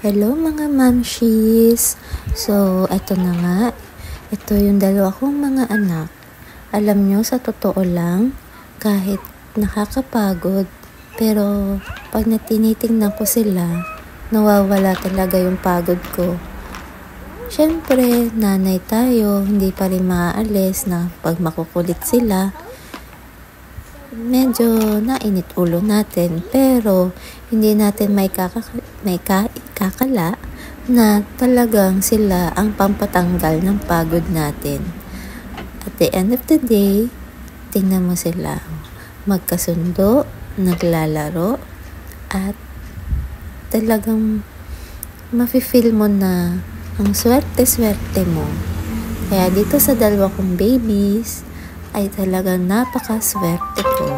Hello mga mamshis! So, eto na nga. Ito yung dalawa kong mga anak. Alam nyo, sa totoo lang, kahit nakakapagod, pero pag natinitingnan ko sila, nawawala talaga yung pagod ko. Siyempre, nanay tayo, hindi pa rin maaalis na pag makukulit sila. Medyo nainit ulo natin, pero hindi natin may kakala na talagang sila ang pampatanggal ng pagod natin. At the end of the day, tingnan mo sila magkasundo, naglalaro, at talagang mafe-feel mo na ang swerte-swerte mo. Kaya dito sa dalawa kong babies, ay talagang napakaswerte ko.